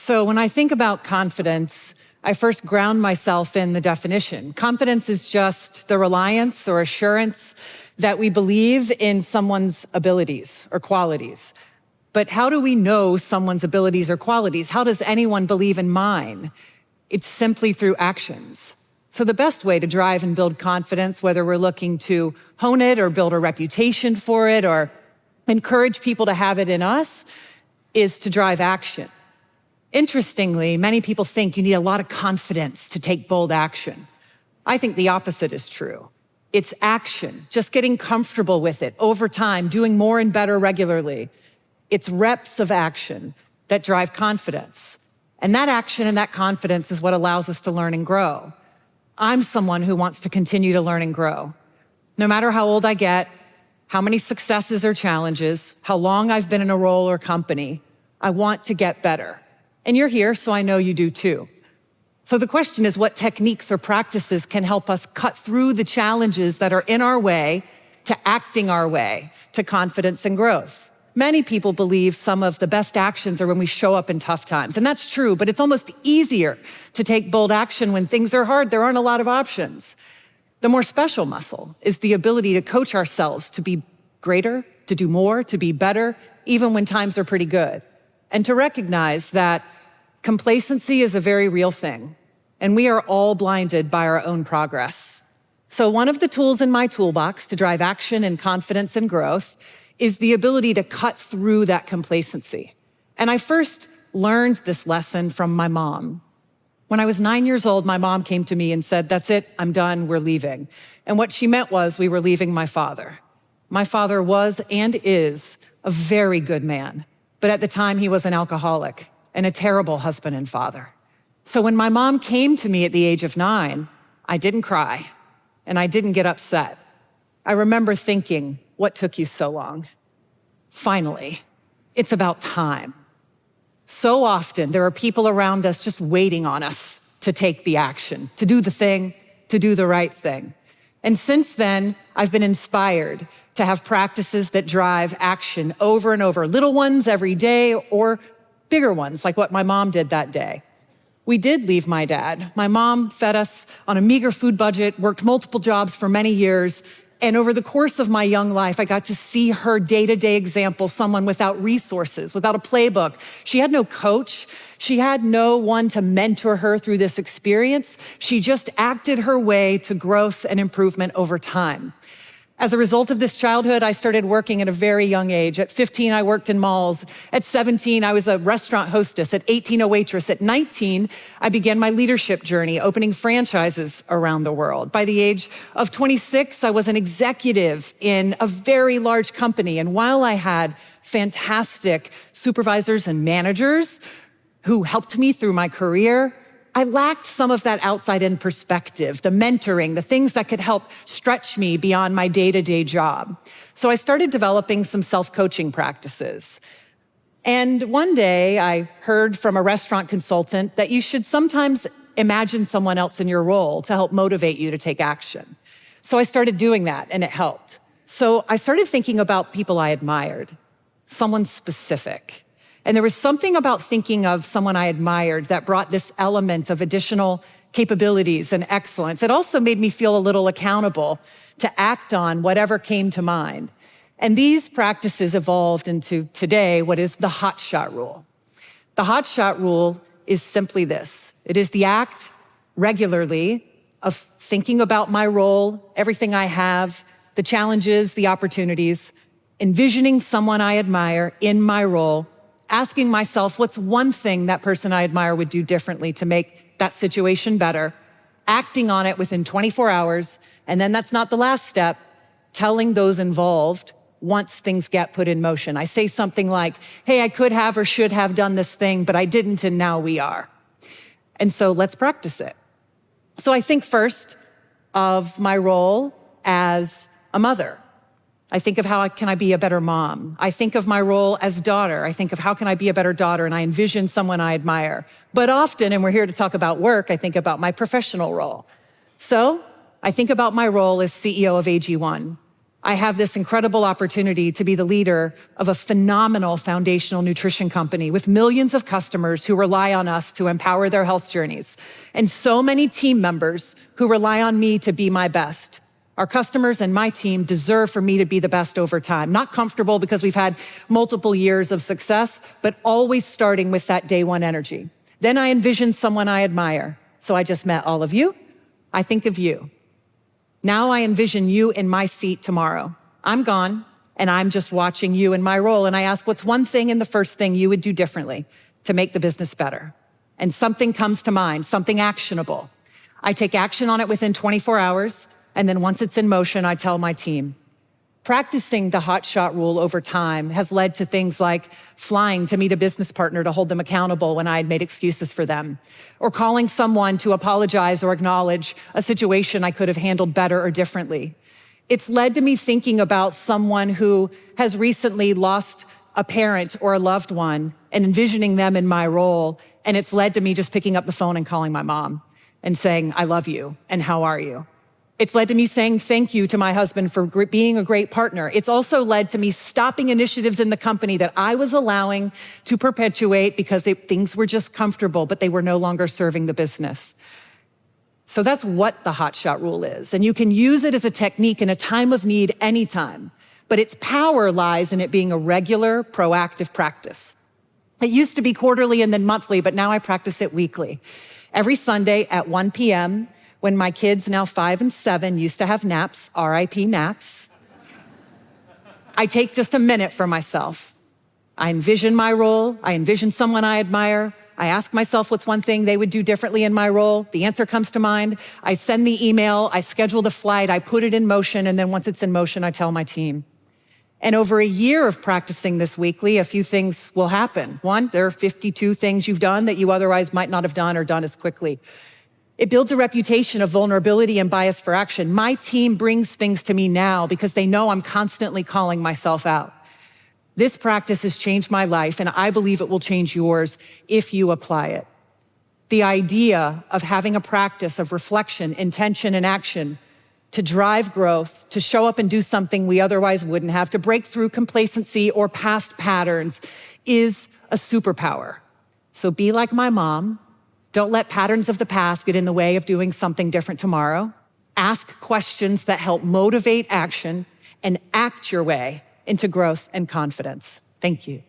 So when I think about confidence, I first ground myself in the definition. Confidence is just the reliance or assurance that we believe in someone's abilities or qualities. But how do we know someone's abilities or qualities? How does anyone believe in mine? It's simply through actions. So the best way to drive and build confidence, whether we're looking to hone it or build a reputation for it or encourage people to have it in us, is to drive action. Interestingly, many people think you need a lot of confidence to take bold action. I think the opposite is true. It's action, just getting comfortable with it over time, doing more and better regularly. It's reps of action that drive confidence. And that action and that confidence is what allows us to learn and grow. I'm someone who wants to continue to learn and grow. No matter how old I get, how many successes or challenges, how long I've been in a role or company, I want to get better. And you're here, so I know you do too. So the question is, what techniques or practices can help us cut through the challenges that are in our way to acting our way to confidence and growth? Many people believe some of the best actions are when we show up in tough times, and that's true, but it's almost easier to take bold action when things are hard. There aren't a lot of options. The more special muscle is the ability to coach ourselves to be greater, to do more, to be better, even when times are pretty good. And to recognize that complacency is a very real thing, and we are all blinded by our own progress. So one of the tools in my toolbox to drive action and confidence and growth is the ability to cut through that complacency. And I first learned this lesson from my mom. When I was 9 years old, my mom came to me and said, "That's it, I'm done, we're leaving." And what she meant was we were leaving my father. My father was and is a very good man, but at the time he was an alcoholic and a terrible husband and father. So when my mom came to me at the age of 9, I didn't cry and I didn't get upset. I remember thinking, what took you so long? Finally, it's about time. So often there are people around us just waiting on us to take the action, to do the thing, to do the right thing. And since then, I've been inspired to have practices that drive action over and over, little ones every day or bigger ones like what my mom did that day. We did leave my dad. My mom fed us on a meager food budget, worked multiple jobs for many years, and over the course of my young life, I got to see her day-to-day example, someone without resources, without a playbook. She had no coach. She had no one to mentor her through this experience. She just acted her way to growth and improvement over time. As a result of this childhood, I started working at a very young age. At 15, I worked in malls. At 17, I was a restaurant hostess. At 18, a waitress. At 19, I began my leadership journey, opening franchises around the world. By the age of 26, I was an executive in a very large company. And while I had fantastic supervisors and managers who helped me through my career, I lacked some of that outside-in perspective, the mentoring, the things that could help stretch me beyond my day-to-day job. So I started developing some self-coaching practices. And one day I heard from a restaurant consultant that you should sometimes imagine someone else in your role to help motivate you to take action. So I started doing that, and it helped. So I started thinking about people I admired, someone specific. And there was something about thinking of someone I admired that brought this element of additional capabilities and excellence. It also made me feel a little accountable to act on whatever came to mind. And these practices evolved into today what is the hot shot rule. The hot shot rule is simply this. It is the act regularly of thinking about my role, everything I have, the challenges, the opportunities, envisioning someone I admire in my role, asking myself, what's one thing that person I admire would do differently to make that situation better, acting on it within 24 hours, and then that's not the last step, telling those involved once things get put in motion. I say something like, hey, I could have or should have done this thing, but I didn't, and now we are. And so let's practice it. So I think first of my role as a mother. I think of how can I be a better mom. I think of my role as daughter. I think of how can I be a better daughter, and I envision someone I admire. But often, and we're here to talk about work, I think about my professional role. So I think about my role as CEO of AG1. I have this incredible opportunity to be the leader of a phenomenal foundational nutrition company with millions of customers who rely on us to empower their health journeys, and so many team members who rely on me to be my best. Our customers and my team deserve for me to be the best over time. Not comfortable because we've had multiple years of success, but always starting with that day one energy. Then I envision someone I admire. So I just met all of you. I think of you. Now I envision you in my seat tomorrow. I'm gone, and I'm just watching you in my role, and I ask, what's one thing and the first thing you would do differently to make the business better? And something comes to mind, something actionable. I take action on it within 24 hours, and then once it's in motion, I tell my team. Practicing the hot shot rule over time has led to things like flying to meet a business partner to hold them accountable when I had made excuses for them, or calling someone to apologize or acknowledge a situation I could have handled better or differently. It's led to me thinking about someone who has recently lost a parent or a loved one and envisioning them in my role, and it's led to me just picking up the phone and calling my mom and saying, I love you, and how are you? It's led to me saying thank you to my husband for being a great partner. It's also led to me stopping initiatives in the company that I was allowing to perpetuate because things were just comfortable, but they were no longer serving the business. So that's what the hot shot rule is. And you can use it as a technique in a time of need anytime, but its power lies in it being a regular, proactive practice. It used to be quarterly and then monthly, but now I practice it weekly. Every Sunday at 1 p.m., when my kids, now 5 and 7, used to have naps, RIP naps, I take just a minute for myself. I envision my role. I envision someone I admire. I ask myself what's one thing they would do differently in my role. The answer comes to mind. I send the email. I schedule the flight. I put it in motion. And then once it's in motion, I tell my team. And over a year of practicing this weekly, a few things will happen. One, there are 52 things you've done that you otherwise might not have done or done as quickly. It builds a reputation of vulnerability and bias for action. My team brings things to me now because they know I'm constantly calling myself out. This practice has changed my life, and I believe it will change yours if you apply it. The idea of having a practice of reflection, intention, and action to drive growth, to show up and do something we otherwise wouldn't have, to break through complacency or past patterns is a superpower. So be like my mom. Don't let patterns of the past get in the way of doing something different tomorrow. Ask questions that help motivate action and act your way into growth and confidence. Thank you.